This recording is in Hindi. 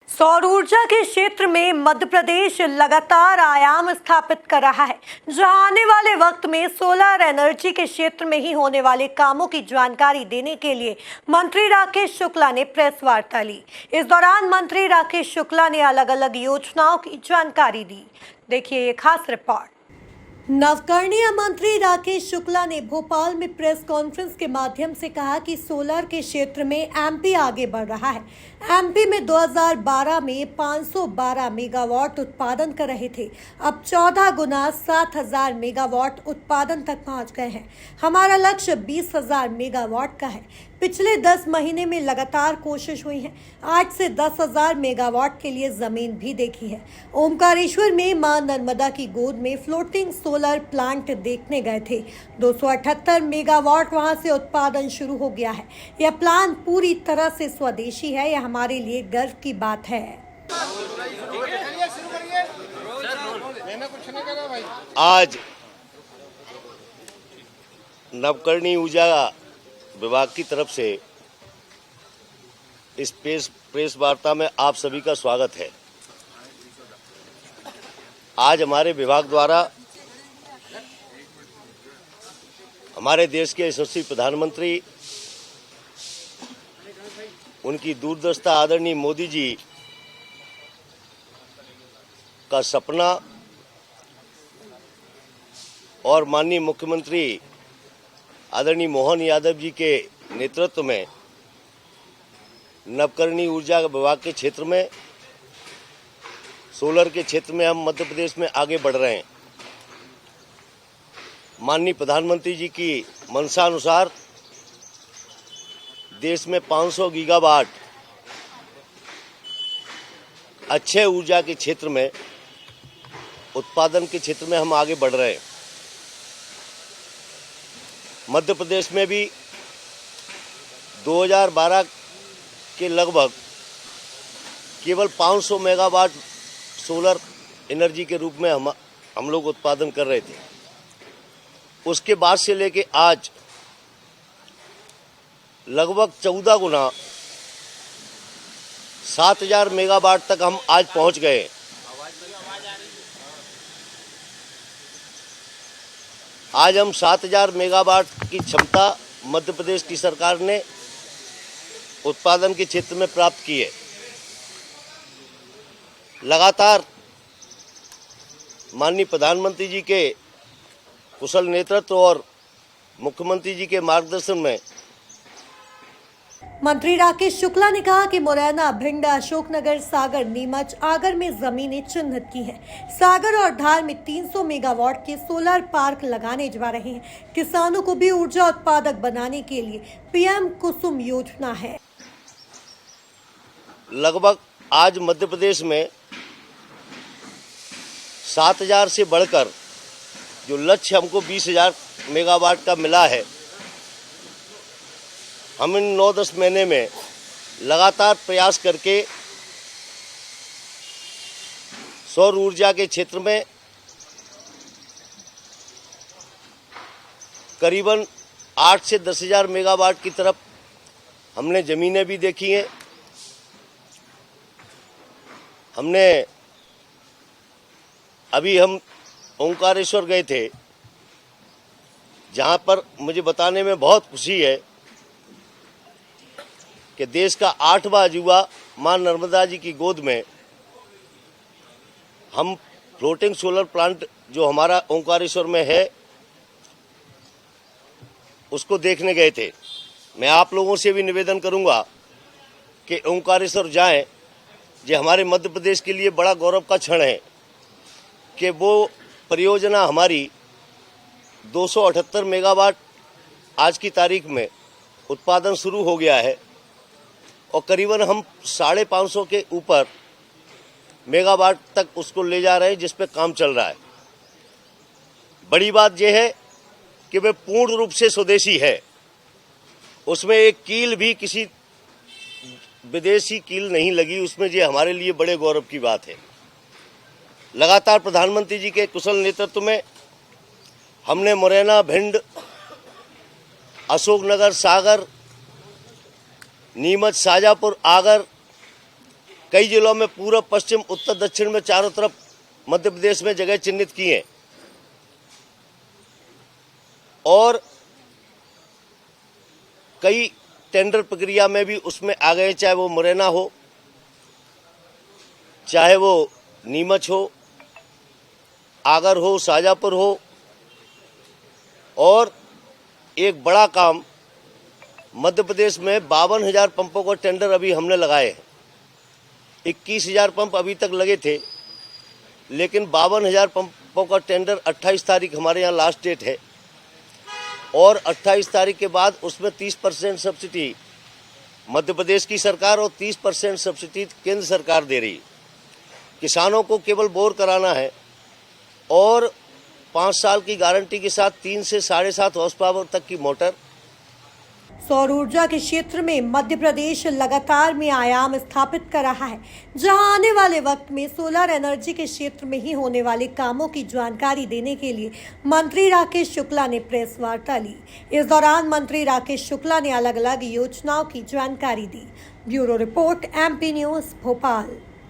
सौर ऊर्जा के क्षेत्र में मध्य प्रदेश लगातार आयाम स्थापित कर रहा है, जहां आने वाले वक्त में सोलर एनर्जी के क्षेत्र में ही होने वाले कामों की जानकारी देने के लिए मंत्री राकेश शुक्ला ने प्रेस वार्ता ली। इस दौरान मंत्री राकेश शुक्ला ने अलग अलग योजनाओं की जानकारी दी। देखिए ये खास रिपोर्ट। नवकरणीय मंत्री राकेश शुक्ला ने भोपाल में प्रेस कॉन्फ्रेंस के माध्यम से कहा कि सोलर के क्षेत्र में एमपी आगे बढ़ रहा है। एमपी में 2012 में 512 मेगावाट उत्पादन कर रहे थे, अब 14 गुना 7,000 मेगावाट उत्पादन तक पहुंच गए हैं। हमारा लक्ष्य 20,000 मेगावाट का है। पिछले 10 महीने में लगातार कोशिश हुई है। 8 से 10,000 मेगावाट के लिए जमीन भी देखी है। ओमकारेश्वर में मां नर्मदा की गोद में फ्लोटिंग सोलर प्लांट देखने गए थे। 278 मेगावाट वहां से उत्पादन शुरू हो गया है। यह प्लांट पूरी तरह से स्वदेशी है। यह हमारे लिए गर्व की बात है। आज नवकरणीय ऊर्जा विभाग की तरफ से इस प्रेस वार्ता में आप सभी का स्वागत है। आज हमारे विभाग द्वारा हमारे देश के यशस्वी प्रधानमंत्री, उनकी दूरदृष्टा आदरणीय मोदी जी का सपना और माननीय मुख्यमंत्री आदरणीय मोहन यादव जी के नेतृत्व में नवकरणीय ऊर्जा विभाग के क्षेत्र में, सोलर के क्षेत्र में हम मध्य प्रदेश में आगे बढ़ रहे हैं। माननीय प्रधानमंत्री जी की मंशा अनुसार देश में 500 गीगावाट अच्छे ऊर्जा के क्षेत्र में, उत्पादन के क्षेत्र में हम आगे बढ़ रहे हैं। मध्य प्रदेश में भी 2012 के लगभग केवल 500 मेगावाट सोलर एनर्जी के रूप में हम लोग उत्पादन कर रहे थे। उसके बाद से लेके आज लगभग 14 गुना 7,000 मेगावाट तक हम आज पहुंच गए। आज हम 7,000 मेगावाट की क्षमता मध्य प्रदेश की सरकार ने उत्पादन के क्षेत्र में प्राप्त की है। लगातार माननीय प्रधानमंत्री जी के कुशल नेतृत्व और मुख्यमंत्री जी के मार्गदर्शन में मंत्री राकेश शुक्ला ने कहा कि मुरैना, भिंड, अशोकनगर, सागर, नीमच, आगर में जमीनें चिन्हित की हैं। सागर और धार में 300 मेगावाट के सोलर पार्क लगाने जा रहे हैं। किसानों को भी ऊर्जा उत्पादक बनाने के लिए पीएम कुसुम योजना है। लगभग आज मध्य प्रदेश में 7,000 से बढ़कर जो लक्ष्य हमको 20,000 मेगावाट का मिला है, हम इन 9-10 महीने में लगातार प्रयास करके सौर ऊर्जा के क्षेत्र में करीबन 8 से 10,000 मेगावाट की तरफ हमने जमीनें भी देखी हैं। अभी हम ओंकारेश्वर गए थे, जहां पर मुझे बताने में बहुत खुशी है कि देश का 8वां अजूबा मां नर्मदा जी की गोद में हम फ्लोटिंग सोलर प्लांट जो हमारा ओंकारेश्वर में है उसको देखने गए थे। मैं आप लोगों से भी निवेदन करूंगा कि ओंकारेश्वर जाएं। ये हमारे मध्य प्रदेश के लिए बड़ा गौरव का क्षण है कि वो परियोजना हमारी 278 मेगावाट आज की तारीख में उत्पादन शुरू हो गया है और करीबन हम 550 के ऊपर मेगावाट तक उसको ले जा रहे हैं, जिस पे काम चल रहा है। बड़ी बात यह है कि वे पूर्ण रूप से स्वदेशी है। उसमें एक कील भी किसी विदेशी कील नहीं लगी उसमें। ये हमारे लिए बड़े गौरव की बात है। लगातार प्रधानमंत्री जी के कुशल नेतृत्व में हमने मुरैना, भिंड, अशोकनगर, सागर, नीमच, शाजापुर, आगर कई जिलों में पूर्व पश्चिम उत्तर दक्षिण में चारों तरफ मध्य प्रदेश में जगह चिन्हित की हैं और कई टेंडर प्रक्रिया में भी उसमें आ गए, चाहे वो मुरैना हो, चाहे वो नीमच हो, आगर हो, शाजापुर हो। और एक बड़ा काम मध्य प्रदेश में 52,000 पंपों का टेंडर अभी हमने लगाए हैं। 21,000 पंप अभी तक लगे थे, लेकिन 52,000 पंपों का टेंडर 28 तारीख हमारे यहाँ लास्ट डेट है और 28 तारीख के बाद उसमें 30% सब्सिडी मध्य प्रदेश की सरकार और 30% सब्सिडी केंद्र सरकार दे रही है। किसानों को केवल बोर कराना है और 5 साल की गारंटी के साथ 3 से 7.5 हॉर्स पावर तक की मोटर। सौर ऊर्जा के क्षेत्र में मध्य प्रदेश लगातार में आयाम स्थापित कर रहा है, जहां आने वाले वक्त में सोलर एनर्जी के क्षेत्र में ही होने वाले कामों की जानकारी देने के लिए मंत्री राकेश शुक्ला ने प्रेस वार्ता ली। इस दौरान मंत्री राकेश शुक्ला ने अलग अलग योजनाओं की जानकारी दी। Bureau report, MP news, Bhopal.